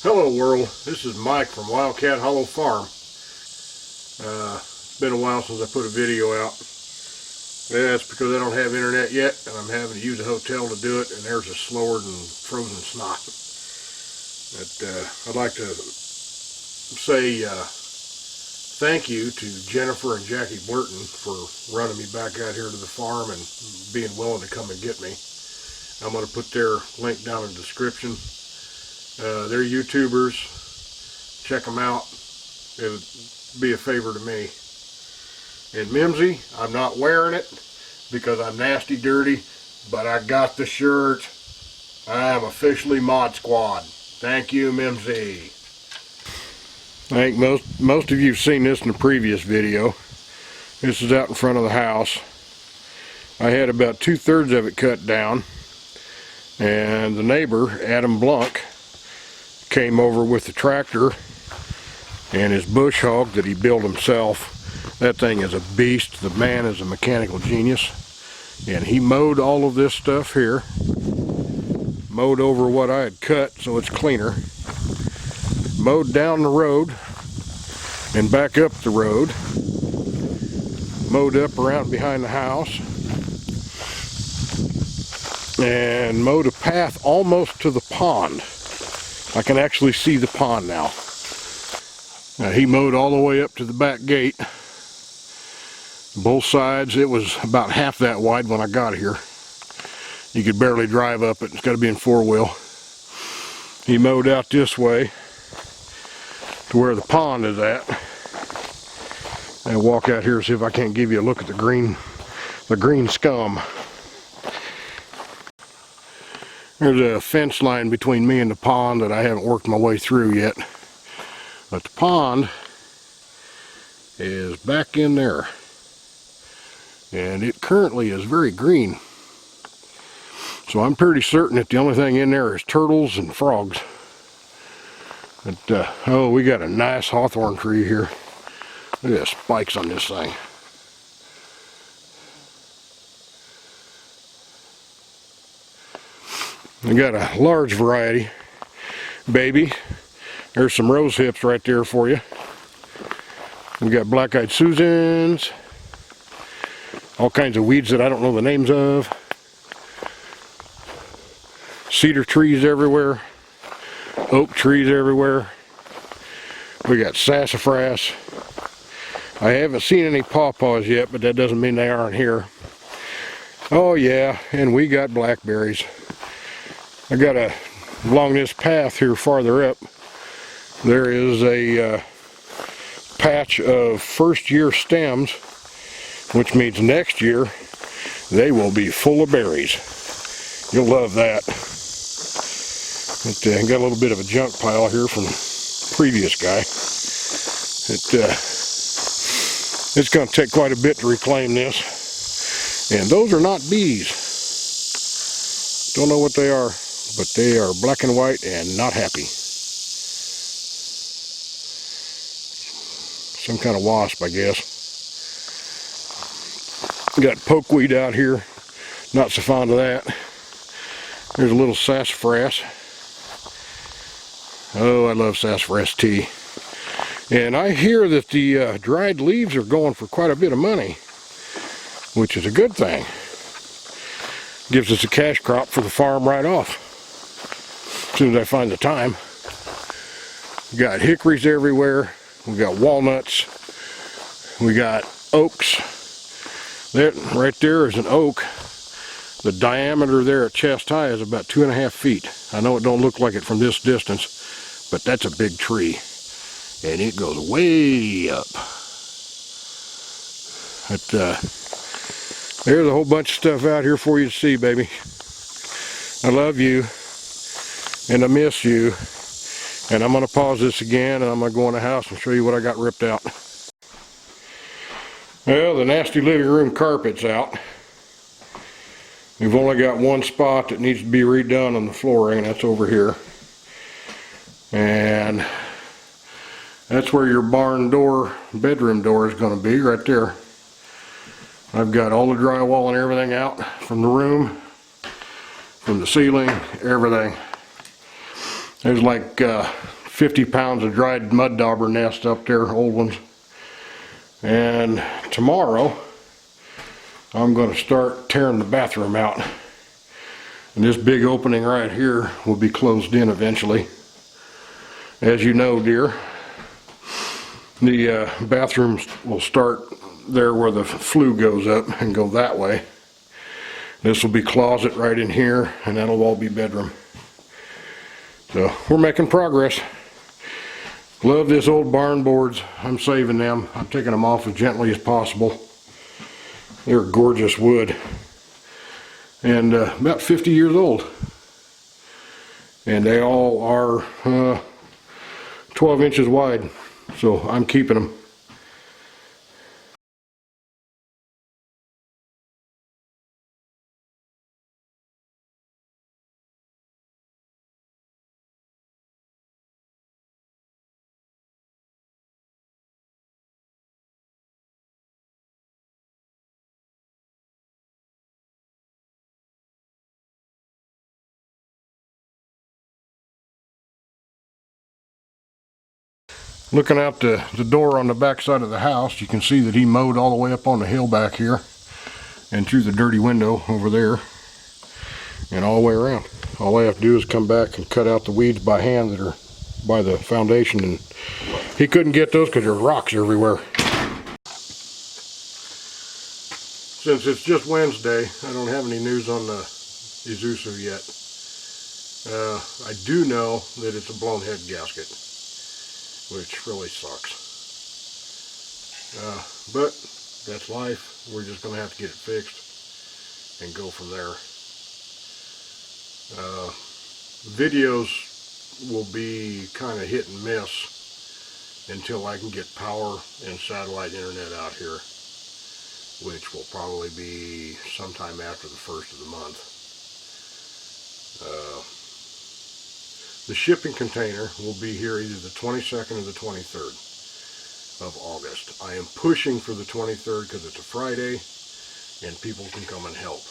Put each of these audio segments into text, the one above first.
Hello world, this is Mike from Wildcat Hollow Farm. It's been a while since I put a video out. Yeah, it's because I don't have internet yet and I'm having to use a hotel to do it, and there's a slower than frozen snot. But I'd like to say thank you to Jennifer and Jackie Blurton for running me back out here to the farm and being willing to come and get me. I'm going to put their link down in the description. They're YouTubers. Check them out. It would be a favor to me. And Mimsy, I'm not wearing it because I'm nasty dirty, but I got the shirt. I am officially Mod Squad. Thank you, Mimsy. I think most of you have seen this in a previous video. This is out in front of the house. I had about 2/3 of it cut down, and the neighbor, Adam Blunk, came over with the tractor and his bush hog that he built himself. That thing is a beast. The man is a mechanical genius, and he mowed all of this stuff here, mowed over what I had cut so it's cleaner, mowed down the road and back up the road, mowed up around behind the house, and mowed a path almost to the pond. I can actually see the pond now. He mowed all the way up to the back gate. Both sides. It was about half that wide when I got here. You could barely drive up it. It's got to be in 4-wheel. He mowed out this way to where the pond is at. I'll walk out here and see if I can't give you a look at the green scum. There's a fence line between me and the pond that I haven't worked my way through yet. But the pond is back in there. And it currently is very green. So I'm pretty certain that the only thing in there is turtles and frogs. But, oh, we got a nice hawthorn tree here. Look at the spikes on this thing. I got a large variety, baby. There's some rose hips right there for you. We got black-eyed Susans, all kinds of weeds that I don't know the names of. Cedar trees everywhere, oak trees everywhere. We got sassafras. I haven't seen any pawpaws yet, but that doesn't mean they aren't here. Oh yeah, and we got blackberries. I got along this path here farther up, there is a patch of first-year stems, which means next year they will be full of berries. You'll love that. Got a little bit of a junk pile here from the previous guy. It's going to take quite a bit to reclaim this. And those are not bees. Don't know what they are, but they are black and white and not happy. Some kind of wasp, I guess. Got pokeweed out here. Not so fond of that. There's a little sassafras. Oh, I love sassafras tea. And I hear that the dried leaves are going for quite a bit of money, which is a good thing. Gives us a cash crop for the farm right off. As soon as I find the time. We got hickories everywhere. We got walnuts. We got oaks. That right there is an oak. The diameter there at chest high is about 2.5 feet. I know it don't look like it from this distance, but that's a big tree. And it goes way up. There's a whole bunch of stuff out here for you to see, baby. I love you, and I miss you. And I'm going to pause this again, and I'm going to go in the house and show you what I got ripped out. Well, the nasty living room carpet's out. We've only got one spot that needs to be redone on the flooring, and that's over here. And that's where your barn door, bedroom door is going to be, right there. I've got all the drywall and everything out from the room, from the ceiling, everything. There's like 50 pounds of dried mud dauber nest up there, old ones. And tomorrow I'm going to start tearing the bathroom out. And this big opening right here will be closed in eventually. As you know, dear, the bathrooms will start there where the flue goes up and go that way. This will be closet right in here, and that'll all be bedroom. So we're making progress. Love this old barn boards. I'm saving them. I'm taking them off as gently as possible. They're gorgeous wood. And about 50 years old. And they all are 12 inches wide. So I'm keeping them. Looking out the door on the back side of the house, you can see that he mowed all the way up on the hill back here and through the dirty window over there and all the way around. All I have to do is come back and cut out the weeds by hand that are by the foundation, and he couldn't get those because there's rocks everywhere. Since it's just Wednesday, I don't have any news on the Isuzu yet. I do know that it's a blown head gasket, which really sucks. But that's life. We're just going to have to get it fixed and go from there. Videos will be kind of hit and miss until I can get power and satellite internet out here, which will probably be sometime after the 1st of the month. The shipping container will be here either the 22nd or the 23rd of August. I am pushing for the 23rd because it's a Friday and people can come and help.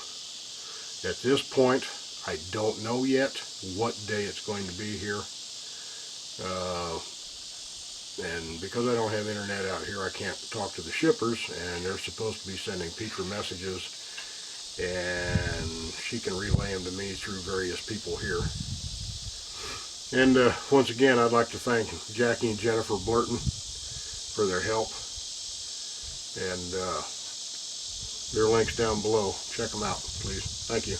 At this point, I don't know yet what day it's going to be here. And because I don't have internet out here, I can't talk to the shippers, and they're supposed to be sending Petra messages, and she can relay them to me through various people here. And once again, I'd like to thank Jackie and Jennifer Blurton for their help. And their links down below. Check them out, please. Thank you.